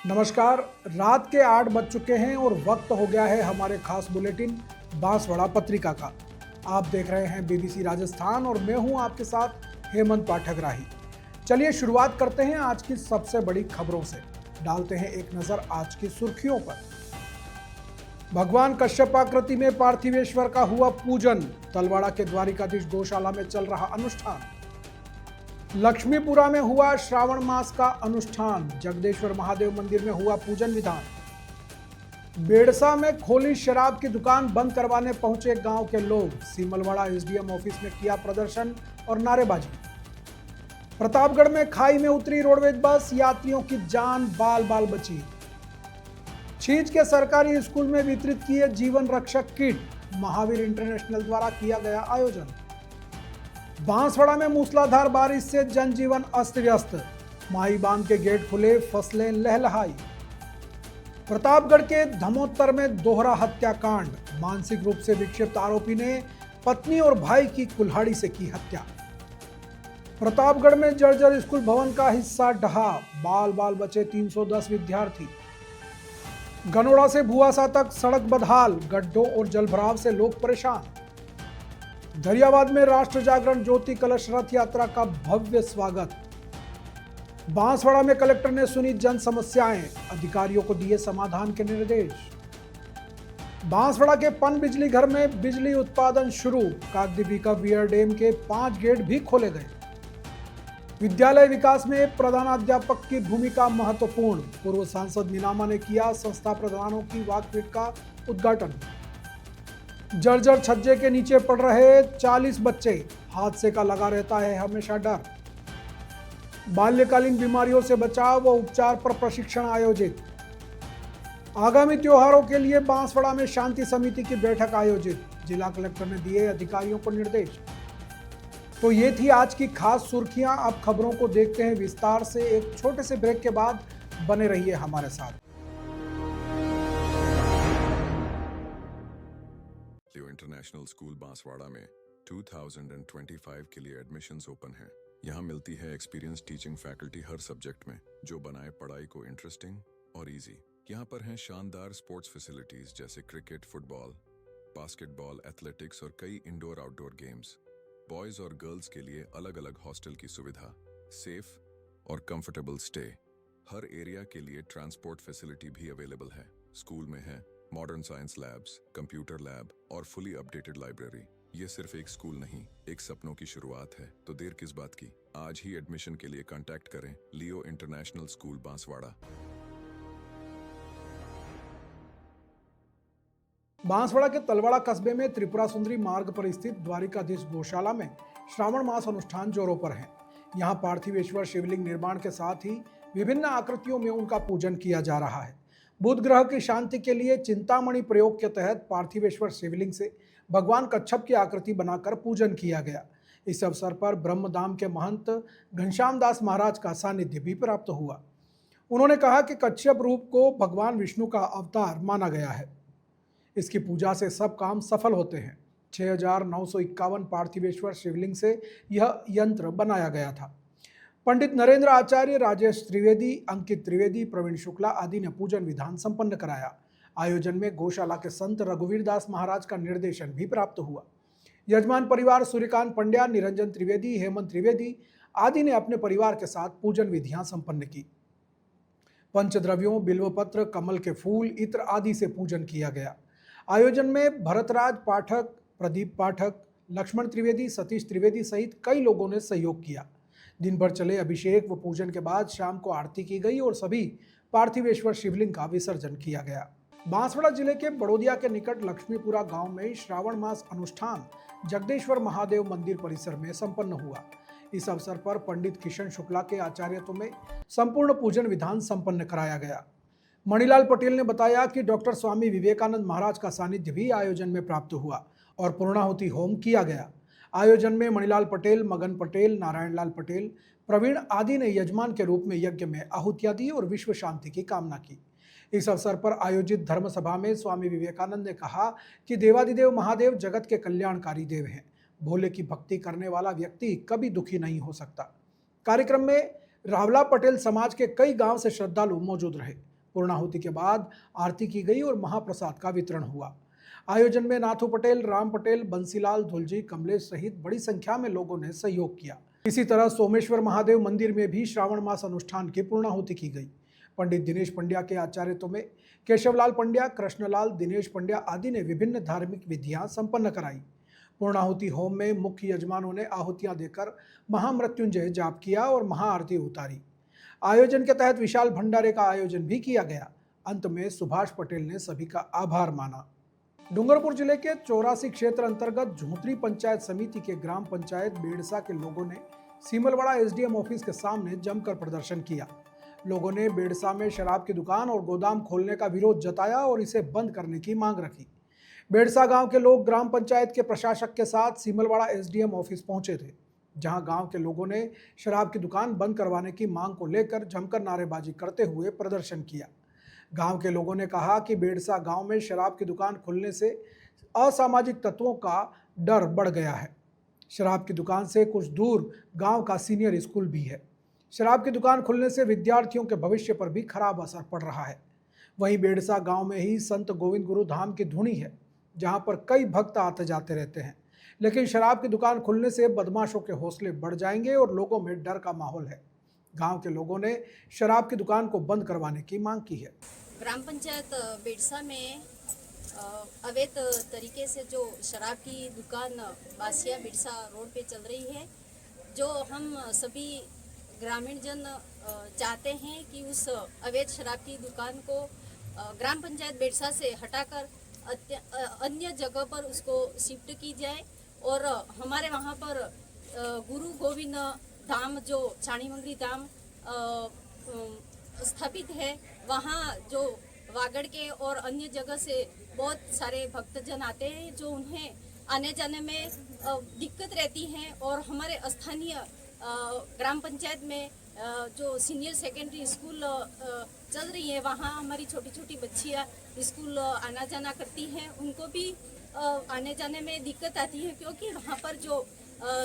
नमस्कार। रात के 8 बज चुके हैं और वक्त हो गया है हमारे खास बुलेटिन बांसवाड़ा पत्रिका का। आप देख रहे हैं बीबीसी राजस्थान और मैं हूं आपके साथ हेमंत पाठक राही। चलिए शुरुआत करते हैं आज की सबसे बड़ी खबरों से। डालते हैं एक नजर आज की सुर्खियों पर। भगवान कश्यपाकृति में पार्थिवेश्वर का हुआ पूजन। तलवाड़ा के द्वारिकाधीश गौशाला में चल रहा अनुष्ठान। लक्ष्मीपुरा में हुआ श्रावण मास का अनुष्ठान। जगदेश्वर महादेव मंदिर में हुआ पूजन विधान। बेड़सा में खोली शराब की दुकान बंद करवाने पहुंचे गांव के लोग। सीमलवाड़ा एसडीएम ऑफिस में किया प्रदर्शन और नारेबाजी। प्रतापगढ़ में खाई में उतरी रोडवेज बस, यात्रियों की जान बाल बाल बची। छींच के सरकारी स्कूल में वितरित किए जीवन रक्षक किट। महावीर इंटरनेशनल द्वारा किया गया आयोजन। बांसवाड़ा में मूसलाधार बारिश से जनजीवन अस्त व्यस्त। माही बांध के गेट खुले, फसलें लहलहाई। प्रतापगढ़ के धमोत्तर में दोहरा हत्याकांड। मानसिक रूप से विक्षिप्त आरोपी ने पत्नी और भाई की कुल्हाड़ी से की हत्या। प्रतापगढ़ में जर्जर स्कूल भवन का हिस्सा ढहा, बाल बाल बचे 310 विद्यार्थी। गनोड़ा से भुआसा तक सड़क बदहाल, गड्ढों और जलभराव से लोग परेशान। दरियाबाद में राष्ट्र जागरण ज्योति कलश रथ यात्रा का भव्य स्वागत। बांसवाड़ा में कलेक्टर ने सुनी जन समस्याएं, अधिकारियों को दिए समाधान के निर्देश। बांसवाड़ा के पन बिजली घर में बिजली उत्पादन शुरू। काकद्वीप वियर डैम के 5 गेट भी खोले गए। विद्यालय विकास में प्रधानाध्यापक की भूमिका महत्वपूर्ण। पूर्व सांसद नीलामा ने किया संस्था प्रधानों की वाकफीट का उद्घाटन। जर्जर छज्जे के नीचे पड़ रहे 40 बच्चे, हादसे का लगा रहता है हमेशा डर। बाल्यकालीन बीमारियों से बचाव व उपचार पर प्रशिक्षण आयोजित। आगामी त्योहारों के लिए बांसवाड़ा में शांति समिति की बैठक आयोजित। जिला कलेक्टर ने दिए अधिकारियों को निर्देश। तो ये थी आज की खास सुर्खियां। अब खबरों को देखते हैं विस्तार से। एक छोटे से ब्रेक के बाद बने रहिए हमारे साथ। लियो इंटरनेशनल स्कूल बांसवाड़ा में 2025 के लिए एडमिशन्स ओपन हैं। यहाँ मिलती है एक्सपीरियंस टीचिंग फैकल्टी हर सब्जेक्ट में, जो बनाए पढ़ाई को इंटरेस्टिंग और इजी। यहाँ पर हैं शानदार स्पोर्ट्स फैसिलिटीज जैसे क्रिकेट, फुटबॉल, बास्केटबॉल, एथलेटिक्स और कई इंडोर आउटडोर गेम्स। बॉयज और गर्ल्स के लिए अलग अलग हॉस्टल की सुविधा, सेफ और कंफर्टेबल स्टे। हर एरिया के लिए ट्रांसपोर्ट फैसिलिटी भी अवेलेबल है। स्कूल में है modern science labs, computer lab और फुली अपडेटेड लाइब्रेरी। ये सिर्फ एक स्कूल नहीं, एक सपनों की शुरुआत है। तो देर किस बात की, आज ही एडमिशन के लिए कांटेक्ट करें लियो इंटरनेशनल स्कूल बांसवाड़ा। बांसवाड़ा के तलवाड़ा कस्बे में त्रिपुरा सुंदरी मार्ग पर स्थित द्वारिकाधीश गौशाला में श्रावण मास अनुष्ठान जोरों पर है। यहाँ पार्थिवेश्वर शिवलिंग निर्माण के साथ ही विभिन्न आकृतियों में उनका पूजन किया जा रहा है। बुध ग्रह की शांति के लिए चिंतामणि प्रयोग के तहत पार्थिवेश्वर शिवलिंग से भगवान कच्छप की आकृति बनाकर पूजन किया गया। इस अवसर पर ब्रह्मधाम के महंत घनश्याम दास महाराज का सानिध्य भी प्राप्त हुआ। उन्होंने कहा कि कच्छप रूप को भगवान विष्णु का अवतार माना गया है। इसकी पूजा से सब काम सफल होते हैं। 6951 पार्थिवेश्वर शिवलिंग से यह यंत्र बनाया गया था। पंडित नरेंद्र आचार्य, राजेश त्रिवेदी, अंकित त्रिवेदी, प्रवीण शुक्ला आदि ने पूजन विधान संपन्न कराया। आयोजन में गौशाला के संत रघुवीर दास महाराज का निर्देशन भी प्राप्त हुआ। यजमान परिवार सूर्यकांत पंड्या, निरंजन त्रिवेदी, हेमंत त्रिवेदी आदि ने अपने परिवार के साथ पूजन विधियां संपन्न की। पंचद्रव्यों, बिल्वपत्र, कमल के फूल, इत्र आदि से पूजन किया गया। आयोजन में भरतराज पाठक, प्रदीप पाठक, लक्ष्मण त्रिवेदी, सतीश त्रिवेदी सहित कई लोगों ने सहयोग किया। दिन भर चले अभिषेक व पूजन के बाद शाम को आरती की गई और सभी पार्थिवेश्वर शिवलिंग का विसर्जन किया गया। बांसवाड़ा जिले के बड़ोदिया के निकट लक्ष्मीपुरा गांव में श्रावण मास अनुष्ठान जगदेश्वर महादेव मंदिर परिसर में संपन्न हुआ। इस अवसर पर पंडित किशन शुक्ला के आचार्यत्व में संपूर्ण पूजन विधान संपन्न कराया गया। मणिलाल पटेल ने बताया कि डॉक्टर स्वामी विवेकानंद महाराज का सानिध्य भी आयोजन में प्राप्त हुआ और पूर्णाहुति होम किया गया। आयोजन में मणिलाल पटेल, मगन पटेल, नारायण लाल पटेल, प्रवीण आदि ने यजमान के रूप में यज्ञ में आहुतियां दी और विश्व शांति की कामना की। इस अवसर पर आयोजित धर्म सभा में स्वामी विवेकानंद ने कहा कि देवादिदेव महादेव जगत के कल्याणकारी देव हैं। भोले की भक्ति करने वाला व्यक्ति कभी दुखी नहीं हो सकता। कार्यक्रम में रावला पटेल समाज के कई गांव से श्रद्धालु मौजूद रहे। पूर्णाहुति के बाद आरती की गई और महाप्रसाद का वितरण हुआ। आयोजन में नाथू पटेल, राम पटेल, बंसीलाल धुलजी, कमलेश सहित बड़ी संख्या में लोगों ने सहयोग किया। इसी तरह सोमेश्वर महादेव मंदिर में भी श्रावण मास अनुष्ठान की पूर्णाहुति की गई। पंडित दिनेश पंड्या के आचार्यत्व में केशवलाल पंड्या, कृष्णलाल, दिनेश पंड्या आदि ने विभिन्न धार्मिक विधियां संपन्न कराई। पूर्णाहुति होम में मुख्य यजमानों ने आहुतियां देकर महामृत्युंजय जाप किया और महाआरती उतारी। आयोजन के तहत विशाल भंडारे का आयोजन भी किया गया। अंत में सुभाष पटेल ने सभी का आभार माना। डूंगरपुर जिले के 84 क्षेत्र अंतर्गत झोंतरी पंचायत समिति के ग्राम पंचायत बेड़सा के लोगों ने सीमलवाड़ा एसडीएम ऑफिस के सामने जमकर प्रदर्शन किया। लोगों ने बेड़सा में शराब की दुकान और गोदाम खोलने का विरोध जताया और इसे बंद करने की मांग रखी। बेड़सा गांव के लोग ग्राम पंचायत के प्रशासक के साथ सीमलवाड़ा एसडीएम ऑफिस पहुंचे थे, जहां गांव के लोगों ने शराब की दुकान बंद करवाने की मांग को लेकर जमकर नारेबाजी करते हुए प्रदर्शन किया। गांव के लोगों ने कहा कि बेड़सा गांव में शराब की दुकान खुलने से असामाजिक तत्वों का डर बढ़ गया है। शराब की दुकान से कुछ दूर गांव का सीनियर स्कूल भी है। शराब की दुकान खुलने से विद्यार्थियों के भविष्य पर भी खराब असर पड़ रहा है। वहीं बेड़सा गांव में ही संत गोविंद गुरु धाम की धुनी है, जहां पर कई भक्त आते जाते रहते हैं। लेकिन शराब की दुकान खुलने से बदमाशों के हौसले बढ़ जाएंगे और लोगों में डर का माहौल है। गांव के लोगों ने शराब की दुकान को बंद करवाने की मांग की है। ग्राम पंचायत बेड़सा में अवैध तरीके से जो शराब की दुकान बासिया बिरसा रोड पे चल रही है, जो हम सभी ग्रामीण जन चाहते हैं कि उस अवैध शराब की दुकान को ग्राम पंचायत बेड़सा से हटाकर अन्य जगह पर उसको शिफ्ट की जाए और हमारे वहाँ पर गुरु गोविंद धाम जो छाणीमंगरी धाम स्थापित है, वहाँ जो वागड़ के और अन्य जगह से बहुत सारे भक्तजन आते हैं, जो उन्हें आने जाने में दिक्कत रहती है। और हमारे स्थानीय ग्राम पंचायत में जो सीनियर सेकेंडरी स्कूल चल रही है, वहाँ हमारी छोटी छोटी बच्चियाँ स्कूल आना जाना करती हैं, उनको भी आने जाने में दिक्कत आती है, क्योंकि वहाँ पर जो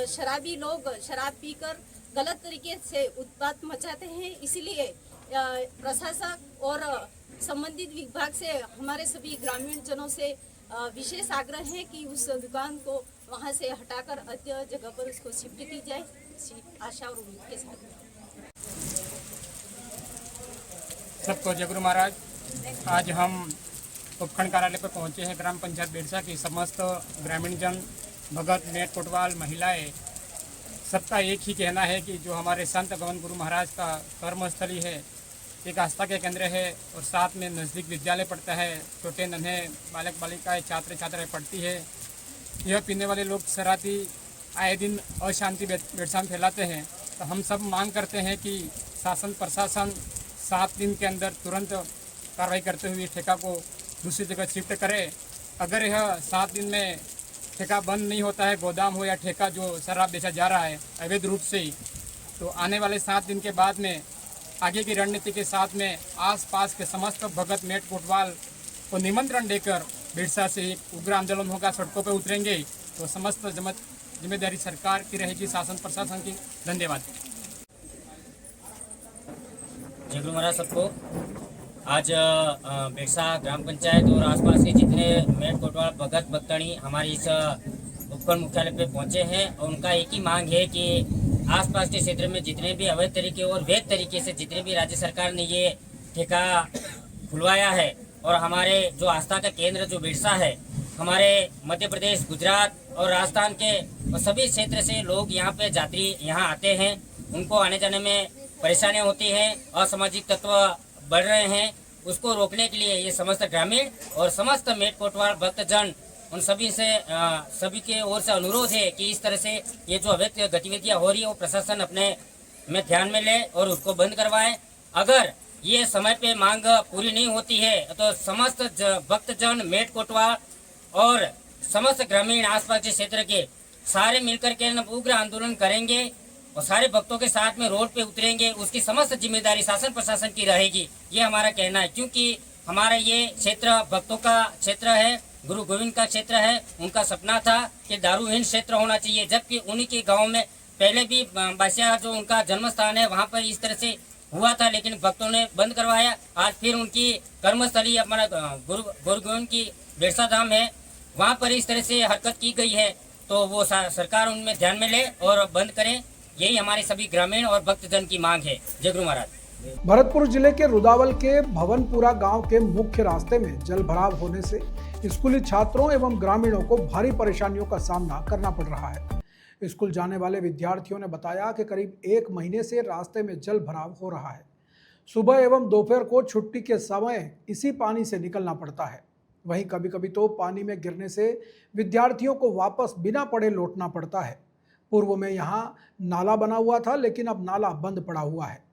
शराबी लोग शराब पीकर गलत तरीके से उत्पात मचाते हैं। इसीलिए प्रशासक और संबंधित विभाग से हमारे सभी ग्रामीण जनों से विशेष आग्रह है कि उस दुकान को वहां से हटाकर अन्य जगह पर उसको शिफ्ट की जाए, आशा और उम्मीद के साथ। सबको जय गुरु महाराज। आज हम उपखंड कार्यालय पर पहुंचे हैं। ग्राम पंचायत बेड़सा की समस्त ग्रामीण जन, भगत, नेट कोटवाल, महिलाएं, सबका एक ही कहना है कि जो हमारे संत गोविंद गुरु महाराज का कर्मस्थली है, एक आस्था के केंद्र है और साथ में नज़दीक विद्यालय पड़ता है। छोटे नन्हे बालक बालिकाएं, छात्र छात्राएं पढ़ती है। यह पीने वाले लोग शराबी आए दिन अशांति बेड़सा में फैलाते हैं। तो हम सब मांग करते हैं कि शासन प्रशासन 7 दिन के अंदर तुरंत कार्रवाई करते हुए ठेका को दूसरी जगह शिफ्ट करे। अगर यह 7 दिन में ठेका बंद नहीं होता है, गोदाम हो या ठेका जो शराब बेचा जा रहा है अवैध रूप से ही, तो आने वाले 7 दिन के बाद में आगे की रणनीति के साथ में आसपास के समस्त भगत, नेट कोटवाल को निमंत्रण देकर बेड़सा से एक उग्र आंदोलन होगा, सड़कों पर उतरेंगे। तो समस्त जिम्मेदारी सरकार की रहेगी, शासन प्रशासन की। धन्यवाद। जय गुरु महाराज सबको। आज बेड़सा ग्राम पंचायत और आसपास के जितने मेट कोटवाल, भगत, भक्तणी हमारे इस उपखंड मुख्यालय पे पहुंचे हैं और उनका एक ही मांग है कि आसपास के क्षेत्र में जितने भी अवैध तरीके और वैध तरीके से जितने भी राज्य सरकार ने ये ठेका खुलवाया है और हमारे जो आस्था का केंद्र जो बेड़सा है, हमारे मध्य प्रदेश, गुजरात और राजस्थान के सभी क्षेत्र से लोग यहाँ पे यात्री यहाँ आते हैं, उनको आने जाने में परेशानियाँ होती हैं, असामाजिक तत्व बढ़ रहे हैं। उसको रोकने के लिए ये समस्त ग्रामीण और समस्त मेट कोटवाल भक्तजन, उन सभी से सभी के ओर से अनुरोध है कि इस तरह से ये जो अवैध गतिविधियां हो रही है वो प्रशासन अपने में ध्यान में ले और उसको बंद करवाए। अगर ये समय पे मांग पूरी नहीं होती है तो समस्त भक्तजन, मेट कोटवाल और समस्त ग्रामीण आसपास के क्षेत्र के सारे मिलकर के उग्र आंदोलन करेंगे और सारे भक्तों के साथ में रोड पे उतरेंगे। उसकी समस्त जिम्मेदारी शासन प्रशासन की रहेगी, ये हमारा कहना है। क्योंकि हमारा ये क्षेत्र भक्तों का क्षेत्र है, गुरु गोविंद का क्षेत्र है। उनका सपना था कि दारूहीन क्षेत्र होना चाहिए, जबकि उन्हीं के गांव में पहले भी बासिया जो उनका जन्म स्थान है, वहां पर इस तरह से हुआ था, लेकिन भक्तों ने बंद करवाया। आज फिर उनकी कर्मस्थली हमारा गुरुगोविंद की बिरसा धाम है, वहाँ पर इस तरह से हरकत की गई है, तो वो सरकार उनमें ध्यान में ले और बंद करें। यही हमारे सभी ग्रामीण और भक्तजन की मांग है। जय गुरु महाराज। भरतपुर जिले के रुदावल के भवनपुरा गांव के मुख्य रास्ते में जल भराव होने से स्कूली छात्रों एवं ग्रामीणों को भारी परेशानियों का सामना करना पड़ रहा है। स्कूल जाने वाले विद्यार्थियों ने बताया कि करीब 1 महीने से रास्ते में जल भराव हो रहा है। सुबह एवं दोपहर को छुट्टी के समय इसी पानी से निकलना पड़ता है। वहीं कभी कभी तो पानी में गिरने से विद्यार्थियों को वापस बिना पढ़े लौटना पड़ता है। पूर्व में यहाँ नाला बना हुआ था, लेकिन अब नाला बंद पड़ा हुआ है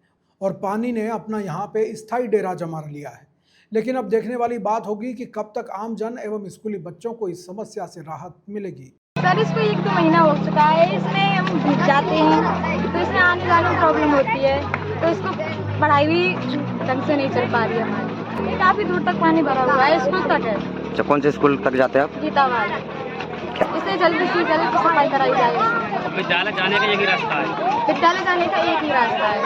और पानी ने अपना यहाँ पे स्थायी डेरा जमा लिया है। लेकिन अब देखने वाली बात होगी कि कब तक आम जन एवं स्कूली बच्चों को इस समस्या से राहत मिलेगी। सर, इसको 1-2 महीना हो चुका है। इसमें हम भीग जाते हैं तो इसमें आने जाने में प्रॉब्लम होती है, तो इसको पढ़ाई भी ढंग से नहीं चल पा रही है हमारी। काफ़ी दूर तक पानी भरा हुआ है, स्कूल तक है। अच्छा, कौन से स्कूल तक जाते हैं आप? गीतावाल। इससे जल्दी से जल्दी सफाई कराई जाए। विद्यालय जाने का एक ही रास्ता है। विद्यालय जाने का एक ही रास्ता है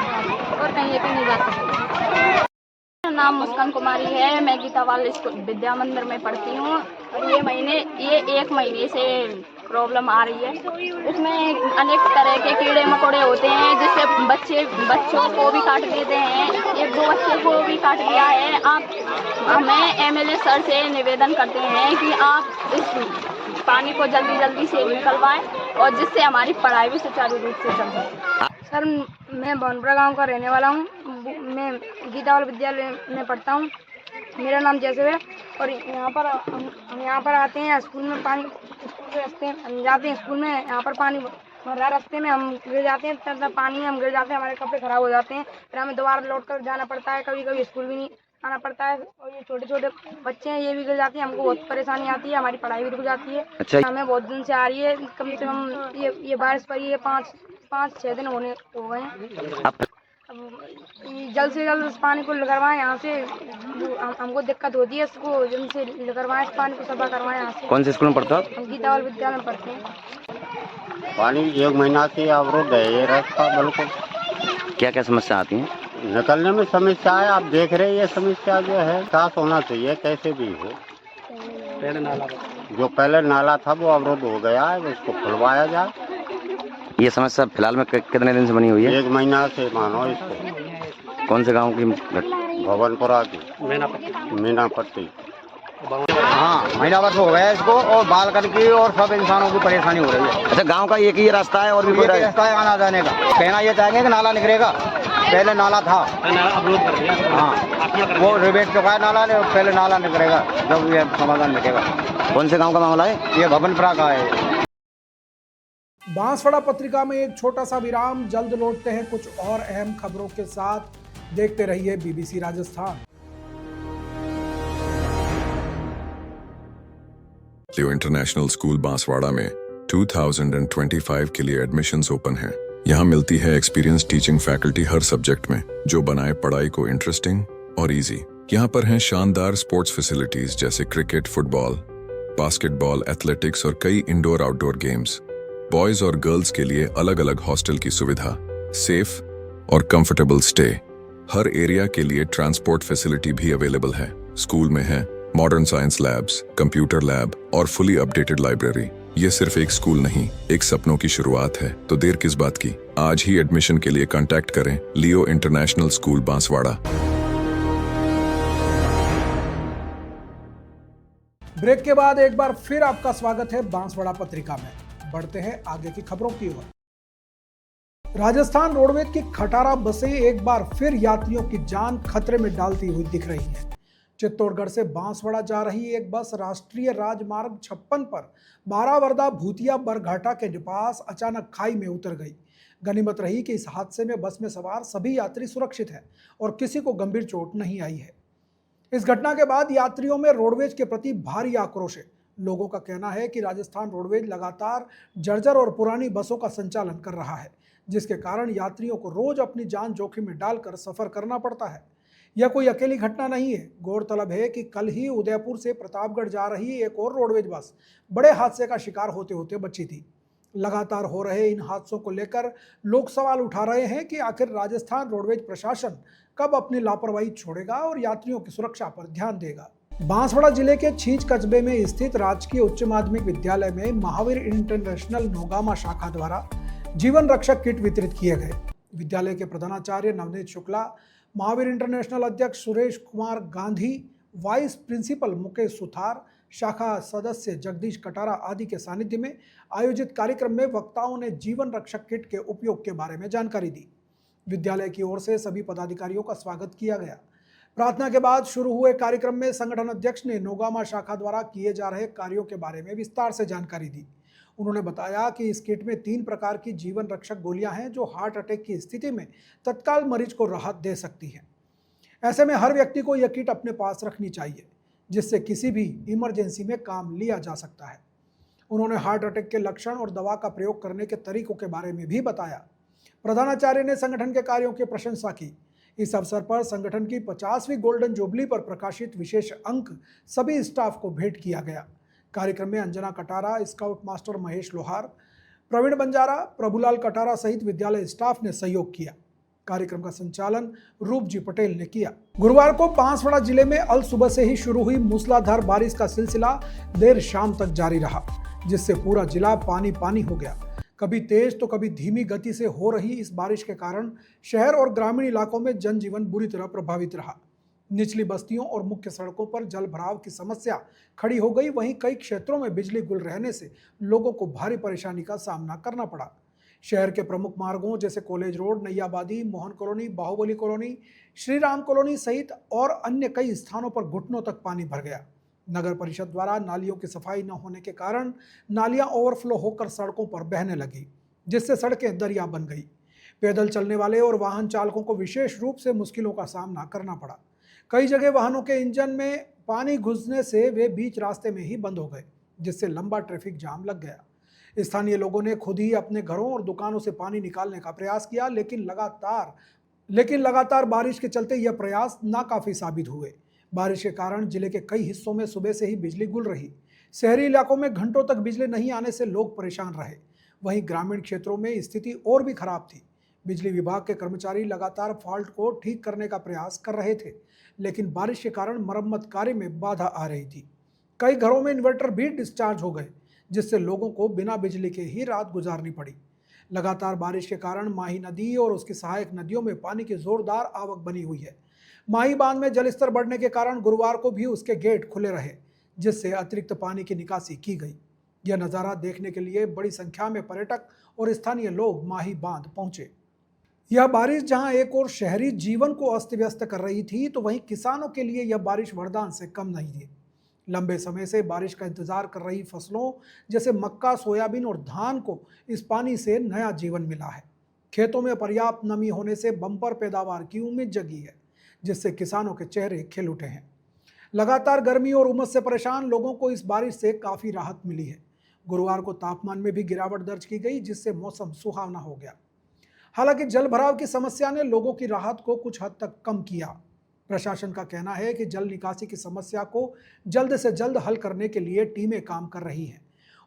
और कहीं नहीं जा सकते। मेरा नाम मुस्कान कुमारी है। मैं गीतावाल स्कूल विद्या मंदिर में पढ़ती हूँ और ये 1 महीने से प्रॉब्लम आ रही है। इसमें अनेक तरह के कीड़े मकोड़े होते हैं, जिससे बच्चों को भी काट देते हैं। 1-2 बच्चे को भी काट दिया है। हमें MLA सर से निवेदन करते हैं कि आप इस पानी को जल्दी से निकलवाएं और जिससे हमारी पढ़ाई भी सुचारू रूप से चल सके। सर, मैं भवनपुरा गांव का रहने वाला हूं। मैं गीतावाल विद्यालय में पढ़ता हूं। मेरा नाम जैसे है और यहाँ पर हम यहाँ पर आते हैं। स्कूल में पानी, स्कूल के रास्ते हम जाते हैं, स्कूल में यहाँ पर पानी भरा, रास्ते में हम गिर जाते हैं। तब पानी में हम गिर जाते हैं, हमारे कपड़े खराब हो जाते हैं, फिर हमें दोबारा लौट कर जाना पड़ता है। कभी स्कूल भी नहीं आना पड़ता है और ये छोटे बच्चे हैं, ये भी गिर जाते हैं। हमको बहुत परेशानी आती है, हमारी पढ़ाई भी रुक जाती है। अच्छा, हमें बहुत दिन से आ रही है। कम से कम ये बारिश पर ये 5-6 दिन हो गए हैं। अब जल्द से जल्द इस पानी को करवाएं यहाँ से। हमको दिक्कत होती है, इसको जल्द से करवाएं, इस पानी को सफा करवाएं यहाँ से। कौन से स्कूल में पढ़ते हो आप? हम गीतावाल विद्यालय में पढ़ते हैं। पानी 1 महीना से अवरुद्ध है ये रास्ता बिल्कुल। क्या क्या समस्या आती है? निकलने में समस्या है। आप देख रहे हैं, ये समस्या जो है साफ होना चाहिए, कैसे भी हो। जो पहले नाला था वो अवरुद्ध हो गया है, उसको खुलवाया जाए। ये समस्या फिलहाल में कितने दिन से बनी हुई है? 1 महीना से मानो इसको। कौन से गांव की? भवनपुरा की मीनापट्टी। हाँ, महीना भर हो गया इसको और बालकन की और सब इंसानों की परेशानी हो रही है। अच्छा, गांव का एक ही रास्ता है और भी कोई रास्ता है आना जाने का? कहना ये चाहेंगे कि नाला निकलेगा। पहले नाला था, अवरोध कर दिया। हाँ, वो रिबेट चुका है नाला ने। पहले नाला निकलेगा जब ये समाधान मिलेगा। कौन से गाँव का मामला है? ये भवनपुरा का है। बांसवाड़ा पत्रिका में एक छोटा सा विराम। जल्द लौटते हैं कुछ और अहम खबरों के साथ। देखते रहिए BBC राजस्थान। लियो इंटरनेशनल स्कूल बांसवाड़ा में 2025 के लिए एडमिशन्स ओपन हैं। यहाँ मिलती है एक्सपीरियंस टीचिंग फैकल्टी हर सब्जेक्ट में, जो बनाए पढ़ाई को इंटरेस्टिंग और इजी। यहाँ पर हैं शानदार स्पोर्ट्स फैसिलिटीज जैसे क्रिकेट, फुटबॉल, बास्केटबॉल, एथलेटिक्स और कई इंडोर आउटडोर गेम्स। बॉयज और गर्ल्स के लिए अलग अलग हॉस्टल की सुविधा, सेफ और कंफर्टेबल स्टे। हर एरिया के लिए ट्रांसपोर्ट फैसिलिटी भी अवेलेबल है। स्कूल में है modern science labs, computer lab और फुली अपडेटेड लाइब्रेरी। ये सिर्फ एक स्कूल नहीं, एक सपनों की शुरुआत है। तो देर किस बात की, आज ही एडमिशन के लिए कांटेक्ट करें लियो इंटरनेशनल स्कूल बांसवाड़ा। ब्रेक के बाद एक बार फिर आपका स्वागत है बांसवाड़ा पत्रिका में। बढ़ते हैं आगे की खबरों की ओर। राजस्थान रोडवेज की खटारा बसें एक बार फिर यात्रियों की जान खतरे में डालती हुई दिख रही हैं। चित्तौड़गढ़ से बांसवाड़ा जा रही एक बस राष्ट्रीय राजमार्ग 56 पर बारावरदा भूतिया बरघाटा के पास अचानक खाई में उतर गई। गनीमत रही कि इस हादसे में बस में सवार सभी यात्री सुरक्षित हैं और किसी को गंभीर चोट नहीं आई है। इस घटना के बाद यात्रियों में रोडवेज के प्रति भारी आक्रोश है। लोगों का कहना है कि राजस्थान रोडवेज लगातार जर्जर और पुरानी बसों का संचालन कर रहा है, जिसके कारण यात्रियों को रोज अपनी जान जोखिम में डालकर सफर करना पड़ता है। यह कोई अकेली घटना नहीं है। गौरतलब है कि कल ही उदयपुर से प्रतापगढ़ जा रही एक और रोडवेज बस बड़े हादसे का शिकार होते होते बची थी। लगातार हो रहे इन हादसों को लेकर लोग सवाल उठा रहे हैं कि आखिर राजस्थान रोडवेज प्रशासन कब अपनी लापरवाही छोड़ेगा और यात्रियों की सुरक्षा पर ध्यान देगा। बांसवाड़ा जिले के छींच कस्बे में स्थित राजकीय उच्च माध्यमिक विद्यालय में महावीर इंटरनेशनल नौगामा शाखा द्वारा जीवन रक्षक किट वितरित किए गए। विद्यालय के प्रधानाचार्य नवनीत शुक्ला, महावीर इंटरनेशनल अध्यक्ष सुरेश कुमार गांधी, वाइस प्रिंसिपल मुकेश सुथार, शाखा सदस्य जगदीश कटारा आदि के सानिध्य में आयोजित कार्यक्रम में वक्ताओं ने जीवन रक्षक किट के उपयोग के बारे में जानकारी दी। विद्यालय की ओर से सभी पदाधिकारियों का स्वागत किया गया। प्रार्थना के बाद शुरू हुए कार्यक्रम में संगठन अध्यक्ष ने नौगामा शाखा द्वारा किए जा रहे कार्यों के बारे में विस्तार से जानकारी दी। उन्होंने बताया कि इस किट में 3 प्रकार की जीवन रक्षक गोलियां हैं जो हार्ट अटैक की स्थिति में तत्काल मरीज को राहत दे सकती हैं। ऐसे में हर व्यक्ति को यह किट अपने पास रखनी चाहिए, जिससे किसी भी इमरजेंसी में काम लिया जा सकता है। उन्होंने हार्ट अटैक के लक्षण और दवा का प्रयोग करने के तरीकों के बारे में भी बताया। प्रधानाचार्य ने संगठन के कार्यों की प्रशंसा की। इस अवसर पर संगठन की 50वीं गोल्डन जुबली पर प्रकाशित विशेष अंक सभी स्टाफ को भेंट किया गया। कार्यक्रम में अंजना कटारा, स्काउट मास्टर महेश लोहार, प्रवीण बंजारा, प्रभुलाल कटारा सहित विद्यालय स्टाफ ने सहयोग किया। कार्यक्रम का संचालन रूप जी पटेल ने किया। गुरुवार को बांसवाड़ा जिले में अल सुबह से ही शुरू हुई मूसलाधार बारिश का सिलसिला देर शाम तक जारी रहा, जिससे पूरा जिला पानी पानी हो गया। कभी तेज तो कभी धीमी गति से हो रही इस बारिश के कारण शहर और ग्रामीण इलाकों में जनजीवन बुरी तरह प्रभावित रहा। निचली बस्तियों और मुख्य सड़कों पर जल भराव की समस्या खड़ी हो गई। वहीं कई क्षेत्रों में बिजली गुल रहने से लोगों को भारी परेशानी का सामना करना पड़ा। शहर के प्रमुख मार्गों जैसे college road, Naiyabadi, Mohan colony, Bahubali colony, Shri Ram colony सहित और अन्य कई स्थानों पर घुटनों तक पानी भर गया। नगर परिषद द्वारा नालियों की सफाई न होने के कारण नालियां ओवरफ्लो होकर सड़कों पर बहने लगी, जिससे सड़कें दरिया बन गई। पैदल चलने वाले और वाहन चालकों को विशेष रूप से मुश्किलों का सामना करना पड़ा। कई जगह वाहनों के इंजन में पानी घुसने से वे बीच रास्ते में ही बंद हो गए, जिससे लंबा ट्रैफिक जाम लग गया। स्थानीय लोगों ने खुद ही अपने घरों और दुकानों से पानी निकालने का प्रयास किया, लेकिन लगातार बारिश के चलते यह प्रयास नाकाफी साबित हुए। बारिश के कारण जिले के कई हिस्सों में सुबह से ही बिजली गुल रही। शहरी इलाकों में घंटों तक बिजली नहीं आने से लोग परेशान रहे। वहीं ग्रामीण क्षेत्रों में स्थिति और भी खराब थी। बिजली विभाग के कर्मचारी लगातार फॉल्ट को ठीक करने का प्रयास कर रहे थे, लेकिन बारिश के कारण मरम्मत कार्य में बाधा आ रही थी। कई घरों में इन्वर्टर भी डिस्चार्ज हो गए, जिससे लोगों को बिना बिजली के ही रात गुजारनी पड़ी। लगातार बारिश के कारण माही नदी और उसकी सहायक नदियों में पानी की जोरदार आवक बनी हुई है। माही बांध में जलस्तर बढ़ने के कारण गुरुवार को भी उसके गेट खुले रहे, जिससे अतिरिक्त पानी की निकासी की गई। यह नज़ारा देखने के लिए बड़ी संख्या में पर्यटक और स्थानीय लोग माही बांध पहुंचे। यह बारिश जहां एक और शहरी जीवन को अस्त व्यस्त कर रही थी, तो वहीं किसानों के लिए यह बारिश वरदान से कम नहीं थी। लंबे समय से बारिश का इंतजार कर रही फसलों जैसे मक्का, सोयाबीन और धान को इस पानी से नया जीवन मिला है। खेतों में पर्याप्त नमी होने से बम्पर पैदावार की उम्मीद जगी है, जिससे किसानों के चेहरे खिल उठे हैं। लगातार गर्मी और उमस से परेशान लोगों को इस बारिश से काफ़ी राहत मिली है। गुरुवार को तापमान में भी गिरावट दर्ज की गई, जिससे मौसम सुहावना हो गया। हालांकि जल भराव की समस्या ने लोगों की राहत को कुछ हद तक कम किया। प्रशासन का कहना है कि जल निकासी की समस्या को जल्द से जल्द हल करने के लिए टीमें काम कर रही हैं।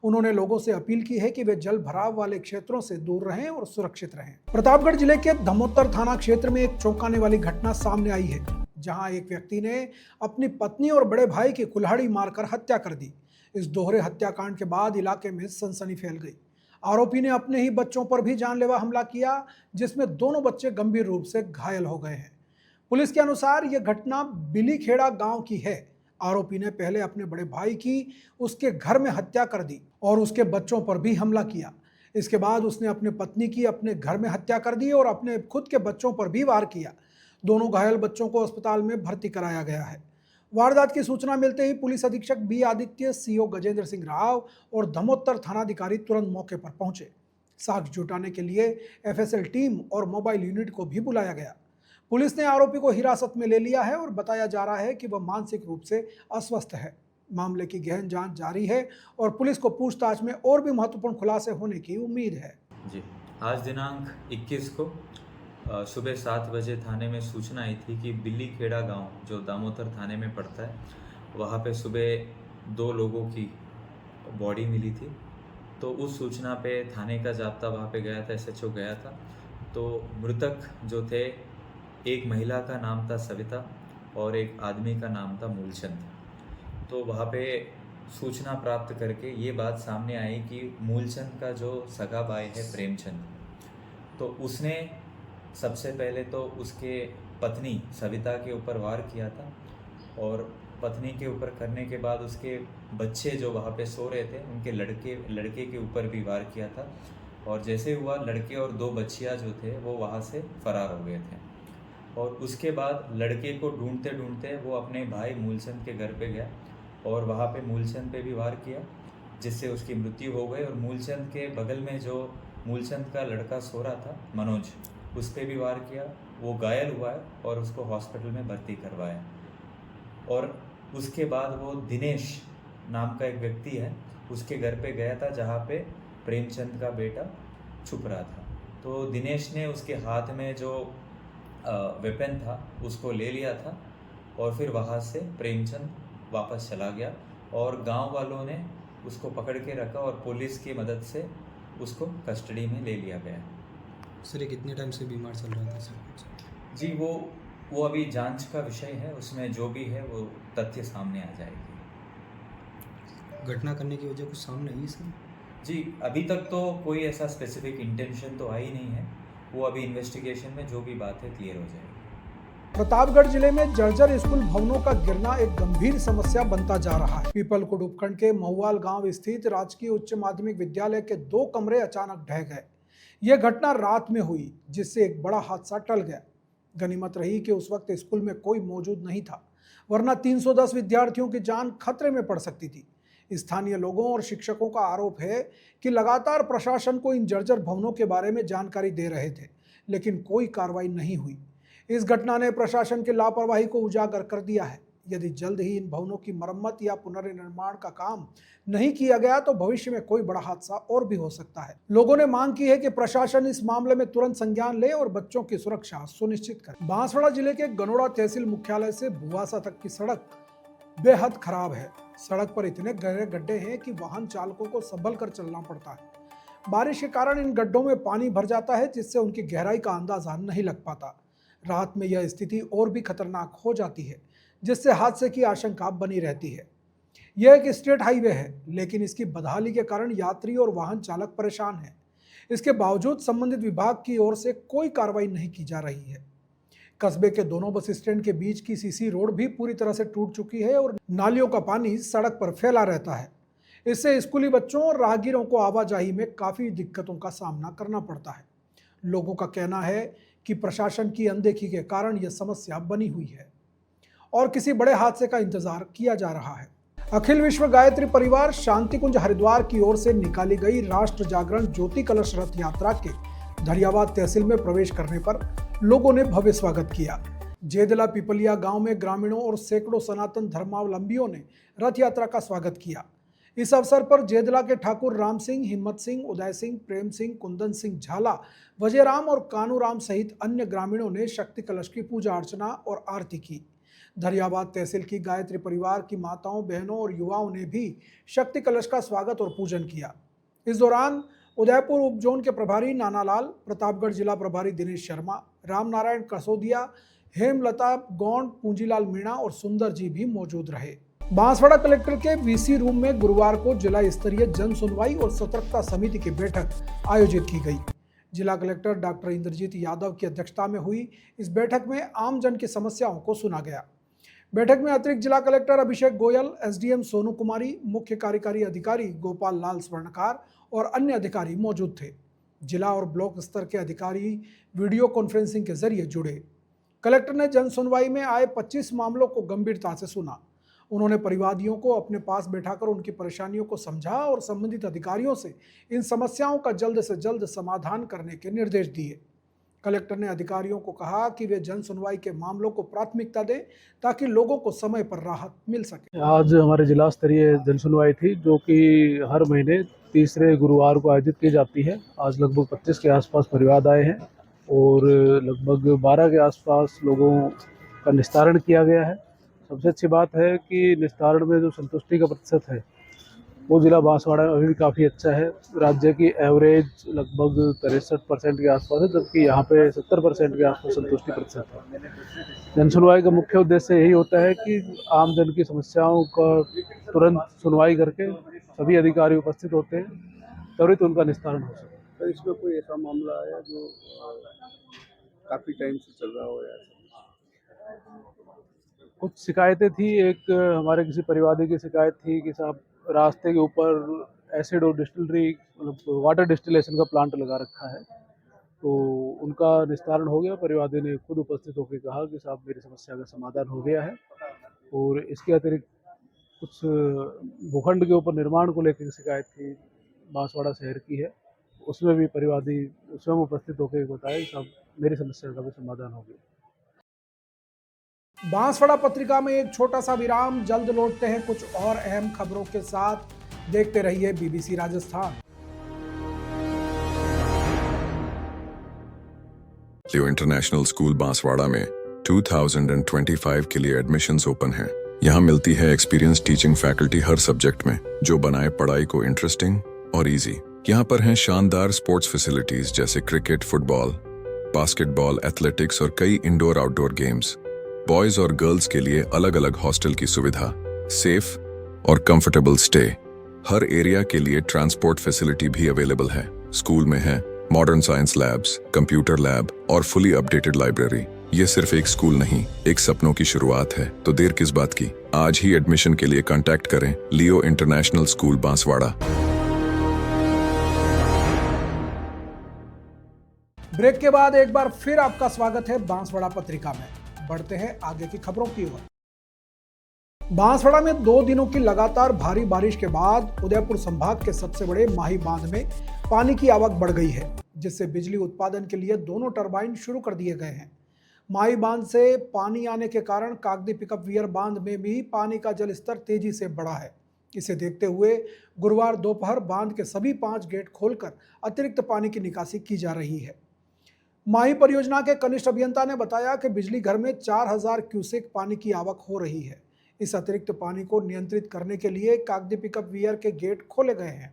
उन्होंने लोगों से अपील की है कि वे जल भराव वाले क्षेत्रों से दूर रहें और सुरक्षित रहें। प्रतापगढ़ जिले के धमोत्तर थाना क्षेत्र में एक चौंकाने वाली घटना सामने आई है, जहां एक व्यक्ति ने अपनी पत्नी और बड़े भाई की कुल्हाड़ी मारकर हत्या कर दी। इस दोहरे हत्याकांड के बाद इलाके में सनसनी फैल गई। आरोपी ने अपने ही बच्चों पर भी जानलेवा हमला किया, जिसमें दोनों बच्चे गंभीर रूप से घायल हो गए हैं। पुलिस के अनुसार यह घटना बिलीखेड़ा गांव की है। आरोपी ने पहले अपने बड़े भाई की उसके घर में हत्या कर दी और उसके बच्चों पर भी हमला किया। इसके बाद उसने अपने पत्नी की अपने घर में हत्या कर दी और अपने खुद के बच्चों पर भी वार किया। दोनों घायल बच्चों को अस्पताल में भर्ती कराया गया है। वारदात की सूचना मिलते ही पुलिस अधीक्षक बी आदित्य, सीओ गजेंद्र सिंह राव और धमोत्तर थानाधिकारी तुरंत मौके पर पहुंचे। साक्ष्य जुटाने के लिए एफएसएल टीम और मोबाइल यूनिट को भी बुलाया गया। पुलिस ने आरोपी को हिरासत में ले लिया है और बताया जा रहा है कि वह मानसिक रूप से अस्वस्थ है। मामले की गहन जांच जारी है और पुलिस को पूछताछ में और भी महत्वपूर्ण खुलासे होने की उम्मीद है। जी, आज दिनांक 21 को सुबह 7 बजे थाने में सूचना आई थी कि बिल्लीखेड़ा गांव जो दामोदर थाने में पड़ता है, वहाँ पे सुबह 2 लोगों की बॉडी मिली थी तो उस सूचना पे थाने का जाब्ता वहाँ पे गया था, SHO गया था। तो मृतक जो थे, एक महिला का नाम था सविता और एक आदमी का नाम था मूलचंद। तो वहाँ पे सूचना प्राप्त करके ये बात सामने आई कि मूलचंद का जो सगा भाई है प्रेमचंद, तो उसने सबसे पहले तो उसके पत्नी सविता के ऊपर वार किया था और पत्नी के ऊपर करने के बाद उसके बच्चे जो वहाँ पे सो रहे थे उनके लड़के के ऊपर भी वार किया था। और जैसे हुआ, लड़के और 2 बच्चियाँ जो थे वो वहाँ से फरार हो गए थे। और उसके बाद लड़के को ढूंढते ढूंढते वो अपने भाई मूलचंद के घर पे गया और वहाँ पे मूलचंद पे भी वार किया, जिससे उसकी मृत्यु हो गई। और मूलचंद के बगल में जो मूलचंद का लड़का सो रहा था मनोज, उस पर भी वार किया। वो घायल हुआ है और उसको हॉस्पिटल में भर्ती करवाया। और उसके बाद वो दिनेश नाम का एक व्यक्ति है, उसके घर पे गया था जहाँ पे प्रेमचंद का बेटा छुप रहा था। तो दिनेश ने उसके हाथ में जो वेपन था उसको ले लिया था और फिर वहाँ से प्रेमचंद वापस चला गया और गांव वालों ने उसको पकड़ के रखा और पुलिस की मदद से उसको कस्टडी में ले लिया गया। सर, ये कितने टाइम से बीमार चल रहा था सर? जी, वो अभी जांच का विषय है, उसमें जो भी है वो तथ्य सामने आ जाएगी। घटना करने की वजह कुछ सामने आई सर? जी, अभी तक तो कोई ऐसा स्पेसिफिक इंटेंशन तो आई नहीं है। वो अभी इन्वेस्टिगेशन में जो भी बात है क्लियर हो जाएगी। प्रतापगढ़ जिले में जर्जर स्कूल भवनों का गिरना एक गंभीर समस्या बनता जा रहा है। पीपलकोट उपखंड के महुआल गांव स्थित राजकीय उच्च माध्यमिक विद्यालय के 2 कमरे अचानक ढह गए। यह घटना रात में हुई, जिससे एक बड़ा हादसा टल गया। गनीमत रही कि उस वक्त स्कूल में कोई मौजूद नहीं था, वरना 310 विद्यार्थियों की जान खतरे में पड़ सकती थी। स्थानीय लोगों और शिक्षकों का आरोप है कि लगातार प्रशासन को इन जर्जर भवनों के बारे में जानकारी दे रहे थे, लेकिन कोई कार्रवाई नहीं हुई। इस घटना ने प्रशासन की लापरवाही को उजागर कर दिया है। यदि जल्द ही इन भवनों की मरम्मत या पुनर्निर्माण का काम नहीं किया गया तो भविष्य में कोई बड़ा हादसा और भी हो सकता है। लोगों ने मांग की है कि प्रशासन इस मामले में तुरंत संज्ञान ले और बच्चों की सुरक्षा सुनिश्चित करे। बांसवाड़ा जिले के गनोड़ा तहसील मुख्यालय से भुवासा तक की सड़क बेहद खराब है। सड़क पर इतने गहरे गड्ढे हैं कि वाहन चालकों को संभल कर चलना पड़ता है। बारिश के कारण इन गड्ढों में पानी भर जाता है, जिससे उनकी गहराई का अंदाजा नहीं लग पाता। रात में यह स्थिति और भी खतरनाक हो जाती है, जिससे हादसे की आशंका बनी रहती है। यह एक स्टेट हाईवे है, लेकिन इसकी बदहाली के कारण यात्री और वाहन चालक परेशान हैं। इसके बावजूद संबंधित विभाग की ओर से कोई कार्रवाई नहीं की जा रही है। कस्बे के दोनों बस स्टैंड के बीच की सीसी रोड भी पूरी तरह से टूट चुकी है और नालियों का पानी सड़क पर फैला रहता है। इससे स्कूली बच्चों और राहगीरों को आवाजाही में काफ़ी दिक्कतों का सामना करना पड़ता है। लोगों का कहना है कि प्रशासन की अनदेखी के कारण यह समस्या बनी हुई है और किसी बड़े हादसे का इंतजार किया जा रहा है। अखिल विश्व गायत्री परिवार शांति कुंज हरिद्वार की ओर से निकाली गई राष्ट्र जागरण ज्योति कलश रथ यात्रा के धरियावाद तहसील में प्रवेश करने पर लोगों ने भव्य स्वागत किया। जेदला पिपलिया गांव में ग्रामीणों और सैकड़ों सनातन धर्मावलंबियों ने रथ यात्रा का स्वागत किया। इस अवसर पर जेदला के ठाकुर राम सिंह, हिम्मत सिंह, उदय सिंह, प्रेम सिंह, कुंदन सिंह झाला, वजयराम और कानूराम सहित अन्य ग्रामीणों ने शक्ति कलश की पूजा अर्चना और आरती की। धरियावाद तहसील की गायत्री परिवार की माताओं, बहनों और युवाओं ने भी शक्ति कलश का स्वागत और पूजन किया। इस दौरान उदयपुर उप जोन के प्रभारी नानालाल, प्रतापगढ़ जिला प्रभारी दिनेश शर्मा, रामनारायण कसोदिया, हेमलता गौंड, पूंजीलाल मीणा और सुंदर जी भी मौजूद रहे। बांसवाड़ा कलेक्टर के वीसी रूम में गुरुवार को जिला स्तरीय जन सुनवाई और सतर्कता समिति की बैठक आयोजित की गई। जिला कलेक्टर डॉक्टर इंद्रजीत यादव की अध्यक्षता में हुई इस बैठक में आम जन की समस्याओं को सुना गया। बैठक में अतिरिक्त जिला कलेक्टर अभिषेक गोयल, एसडीएम सोनू कुमारी, मुख्य कार्यकारी अधिकारी गोपाल लाल स्वर्णकार और अन्य अधिकारी मौजूद थे। जिला और ब्लॉक स्तर के अधिकारी वीडियो कॉन्फ्रेंसिंग के जरिए जुड़े। कलेक्टर ने जन सुनवाई में आए 25 मामलों को गंभीरता से सुना। उन्होंने परिवादियों को अपने पास बैठाकर उनकी परेशानियों को समझा और संबंधित अधिकारियों से इन समस्याओं का जल्द से जल्द समाधान करने के निर्देश दिए। कलेक्टर ने अधिकारियों को कहा कि वे जन सुनवाई के मामलों को प्राथमिकता दें ताकि लोगों को समय पर राहत मिल सके। आज हमारे जिला स्तरीय जन सुनवाई थी, जो कि हर महीने तीसरे गुरुवार को आयोजित की जाती है। आज लगभग 25 के आसपास परिवार आए हैं और लगभग 12 के आसपास लोगों का निस्तारण किया गया है। सबसे अच्छी बात है कि निस्तारण में जो संतुष्टि का प्रतिशत है वो ज़िला बांसवाड़ा अभी भी काफ़ी अच्छा है। राज्य की एवरेज लगभग 63% के आसपास है, जबकि यहाँ पे 70% के आसपास संतुष्टि प्रतिशत है। जन सुनवाई का मुख्य उद्देश्य यही होता है कि आम जन की समस्याओं का तुरंत सुनवाई करके सभी अधिकारी उपस्थित होते हैं, त्वरित उनका निस्तारण हो सके। तो इसमें कोई ऐसा मामला आया जो काफ़ी टाइम से चल रहा हो? कुछ शिकायतें थी। एक हमारे किसी परिवादी की शिकायत थी कि साहब रास्ते के ऊपर एसिड और डिस्टिलरी मतलब वाटर डिस्टिलेशन का प्लांट लगा रखा है, तो उनका निस्तारण हो गया। परिवादी ने खुद उपस्थित होकर कहा कि साहब मेरी समस्या का समाधान हो गया है। और इसके अतिरिक्त कुछ भूखंड के ऊपर निर्माण को लेकर शिकायत थी, बांसवाड़ा शहर की है, उसमें भी परिवादी स्वयं उपस्थित होकर बताया कि साहब मेरी समस्या का भी समाधान हो गया। बांसवाड़ा पत्रिका में एक छोटा सा विराम, जल्द लौटते हैं कुछ और अहम खबरों के साथ। देखते रहिए BBC राजस्थान। लियो इंटरनेशनल स्कूल बांसवाड़ा में 2025 के लिए एडमिशन्स ओपन हैं। यहाँ मिलती है एक्सपीरियंस टीचिंग फैकल्टी हर सब्जेक्ट में, जो बनाए पढ़ाई को इंटरेस्टिंग और इजी। यहाँ पर हैं शानदार स्पोर्ट्स फैसिलिटीज जैसे क्रिकेट, फुटबॉल, बास्केटबॉल, एथलेटिक्स और कई इंडोर आउटडोर गेम्स। बॉयज और गर्ल्स के लिए अलग अलग हॉस्टल की सुविधा, सेफ और कंफर्टेबल स्टे। हर एरिया के लिए ट्रांसपोर्ट फैसिलिटी भी अवेलेबल है। स्कूल में है modern science labs, computer lab और फुली अपडेटेड लाइब्रेरी। ये सिर्फ एक स्कूल नहीं, एक सपनों की शुरुआत है। तो देर किस बात की, आज ही एडमिशन के लिए कांटेक्ट करें लियो इंटरनेशनल स्कूल बांसवाड़ा। ब्रेक के बाद एक बार फिर आपका स्वागत है बांसवाड़ा पत्रिका में। बढ़ते हैं आगे की खबरों की ओर। बांसवाड़ा में 2 दिनों की लगातार भारी बारिश के बाद उदयपुर संभाग के सबसे बड़े माही बांध में पानी की आवक बढ़ गई है, जिससे बिजली उत्पादन के लिए दोनों टरबाइन शुरू कर दिए गए हैं। माही बांध से पानी आने के कारण कागदी पिकअप वियर बांध में भी पानी का जल स्तर तेजी से बढ़ा है। इसे देखते हुए गुरुवार दोपहर बांध के सभी 5 गेट खोलकर अतिरिक्त पानी की निकासी की जा रही है। माही परियोजना के कनिष्ठ अभियंता ने बताया कि बिजली घर में 4000 क्यूसेक पानी की आवक हो रही है। इस अतिरिक्त पानी को नियंत्रित करने के लिए कागदी पिकअप वियर के गेट खोले गए हैं।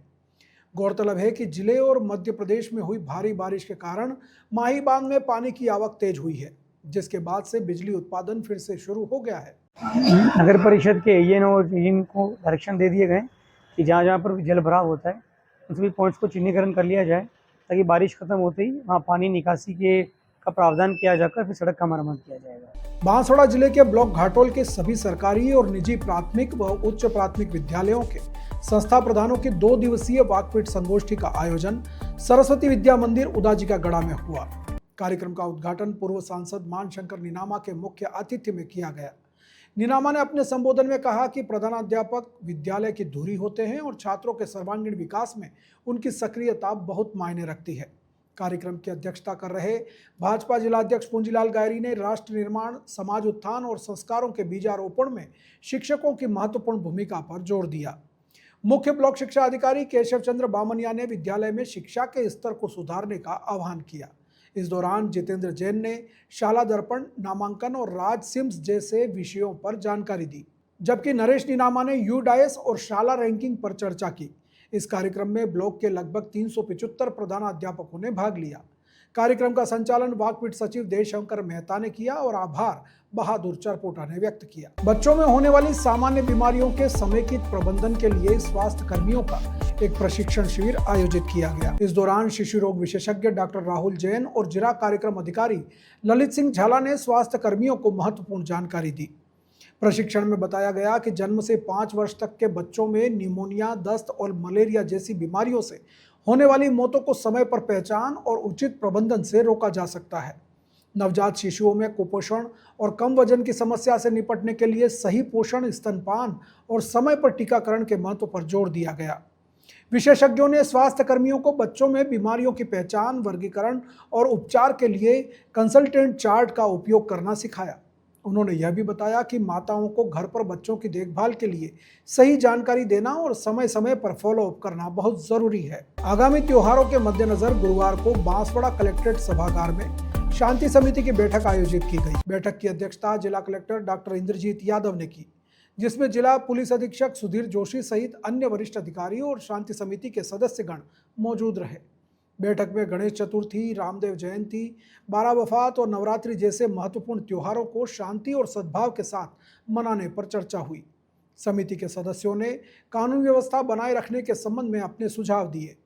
गौरतलब है कि जिले और मध्य प्रदेश में हुई भारी बारिश के कारण माही बांध में पानी की आवक तेज हुई है, जिसके बाद से बिजली उत्पादन फिर से शुरू हो गया है। नगर परिषद के एएन और इन को डायरेक्शन दे दिए गए कि जहाँ जहाँ पर जल भराव होता है उन सभी पॉइंट्स को चिन्हीकरण कर लिया जाए, ताकि बारिश खत्म होते ही वहाँ पानी निकासी का प्रावधान किया जाकर फिर सड़क का मरम्मत किया जाएगा। बांसवाड़ा जिले के ब्लॉक घाटोल के सभी सरकारी और निजी प्राथमिक व उच्च प्राथमिक विद्यालयों के संस्था प्रधानों की 2 दिवसीय वाकपीट संगोष्ठी का आयोजन सरस्वती विद्या मंदिर उदाजिका गढ़ा में हुआ। कार्यक्रम का उद्घाटन पूर्व सांसद मानशंकर निनामा के मुख्य आतिथ्य में किया गया। निनामा ने अपने संबोधन में कहा कि प्रधानाध्यापक विद्यालय की धुरी होते हैं और छात्रों के सर्वांगीण विकास में उनकी सक्रियता बहुत मायने रखती है। कार्यक्रम की अध्यक्षता कर रहे भाजपा जिलाध्यक्ष पूंजीलाल गायरी ने राष्ट्र निर्माण, समाज उत्थान और संस्कारों के बीजारोपण में शिक्षकों की महत्वपूर्ण भूमिका पर जोर दिया। मुख्य ब्लॉक शिक्षा अधिकारी केशव चंद्र बामनिया ने विद्यालय में शिक्षा के स्तर को सुधारने का आह्वान किया। इस दौरान जितेंद्र जैन ने शाला दर्पण, नामांकन और राज सिम्स जैसे विषयों पर जानकारी दी, जबकि नरेश निनामा ने यूडाइस और शाला रैंकिंग पर चर्चा की। इस कार्यक्रम में ब्लॉक के लगभग 375 प्रधानाध्यापकों ने भाग लिया। कार्यक्रम का संचालन वाकपीट सचिव देवशंकर मेहता ने किया और आभार बहादुर चरपोटा ने व्यक्त किया। बच्चों में होने वाली सामान्य बीमारियों के समेकित प्रबंधन के लिए स्वास्थ्य कर्मियों का एक प्रशिक्षण शिविर आयोजित किया गया। इस दौरान शिशु रोग विशेषज्ञ डॉक्टर राहुल जैन और जिला कार्यक्रम अधिकारी ललित सिंह झाला ने स्वास्थ्य कर्मियों को महत्वपूर्ण जानकारी दी। प्रशिक्षण में बताया गया कि जन्म से 5 वर्ष तक के बच्चों में निमोनिया, दस्त और मलेरिया जैसी बीमारियों से होने वाली मौतों को समय पर पहचान और उचित प्रबंधन से रोका जा सकता है। नवजात शिशुओं में कुपोषण और कम वजन की समस्या से निपटने के लिए सही पोषण, स्तनपान और समय पर टीकाकरण के महत्व पर जोर दिया गया। विशेषज्ञों ने स्वास्थ्य कर्मियों को बच्चों में बीमारियों की पहचान, वर्गीकरण और उपचार के लिए कंसल्टेंट चार्ट का उपयोग करना सिखाया। उन्होंने यह भी बताया कि माताओं को घर पर बच्चों की देखभाल के लिए सही जानकारी देना और समय समय पर फॉलोअप करना बहुत जरूरी है। आगामी त्योहारों के मद्देनजर गुरुवार को बांसवाड़ा कलेक्ट्रेट सभागार में शांति समिति की बैठक आयोजित की गई। बैठक की अध्यक्षता जिला कलेक्टर डॉक्टर इंद्रजीत यादव ने की, जिसमें जिला पुलिस अधीक्षक सुधीर जोशी सहित अन्य वरिष्ठ अधिकारियों और शांति समिति के सदस्यगण मौजूद रहे। बैठक में गणेश चतुर्थी, रामदेव जयंती, बारा वफात और नवरात्रि जैसे महत्वपूर्ण त्योहारों को शांति और सद्भाव के साथ मनाने पर चर्चा हुई। समिति के सदस्यों ने कानून व्यवस्था बनाए रखने के संबंध में अपने सुझाव दिए।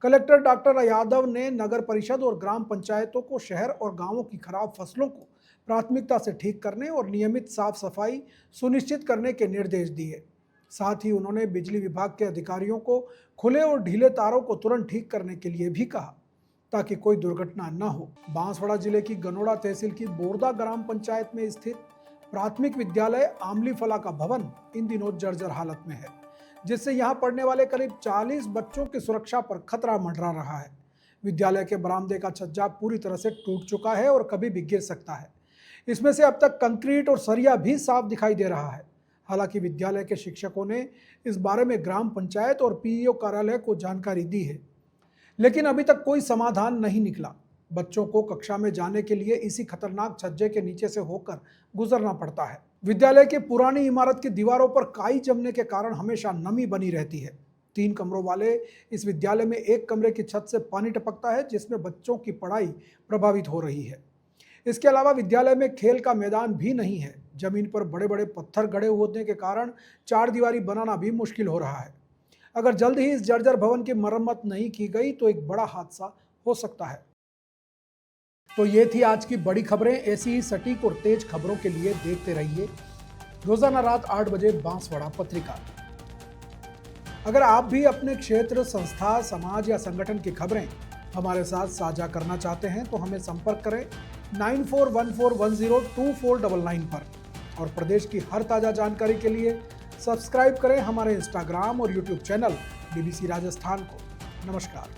कलेक्टर डॉक्टर यादव ने नगर परिषद और ग्राम पंचायतों को शहर और गांवों की खराब फसलों को प्राथमिकता से ठीक करने और नियमित साफ सफाई सुनिश्चित करने के निर्देश दिए। साथ ही उन्होंने बिजली विभाग के अधिकारियों को खुले और ढीले तारों को तुरंत ठीक करने के लिए भी कहा ताकि कोई दुर्घटना न हो। बांसवाड़ा जिले की गनोड़ा तहसील की बोरदा ग्राम पंचायत में स्थित प्राथमिक विद्यालय आमली फला का भवन इन दिनों जर्जर हालत में है, जिससे यहाँ पढ़ने वाले करीब 40 बच्चों की सुरक्षा पर खतरा मंडरा रहा है। विद्यालय के बरामदे का छज्जा पूरी तरह से टूट चुका है और कभी भी गिर सकता है। इसमें से अब तक कंक्रीट और सरिया भी साफ दिखाई दे रहा है। हालांकि विद्यालय के शिक्षकों ने इस बारे में ग्राम पंचायत और पीईओ कार्यालय को जानकारी दी है, लेकिन अभी तक कोई समाधान नहीं निकला। बच्चों को कक्षा में जाने के लिए इसी खतरनाक छज्जे के नीचे से होकर गुजरना पड़ता है। विद्यालय की पुरानी इमारत की दीवारों पर काई जमने के कारण हमेशा नमी बनी रहती है। 3 कमरों वाले इस विद्यालय में एक कमरे की छत से पानी टपकता है, जिसमें बच्चों की पढ़ाई प्रभावित हो रही है। इसके अलावा विद्यालय में खेल का मैदान भी नहीं है। जमीन पर बड़े बड़े पत्थर गड़े होने के कारण 4 दीवारी बनाना भी मुश्किल हो रहा है। अगर जल्द ही इस जर्जर भवन की मरम्मत नहीं की गई तो एक बड़ा हादसा हो सकता है। तो ये थी आज की बड़ी खबरें। ऐसी ही सटीक और तेज खबरों के लिए देखते रहिए रोजाना रात 8 बजे बांसवाड़ा पत्रिका। अगर आप भी अपने क्षेत्र, संस्था, समाज या संगठन की खबरें हमारे साथ साझा करना चाहते हैं तो हमें संपर्क करें 9414102499 पर। और प्रदेश की हर ताज़ा जानकारी के लिए सब्सक्राइब करें हमारे इंस्टाग्राम और यूट्यूब चैनल BBC राजस्थान को। नमस्कार।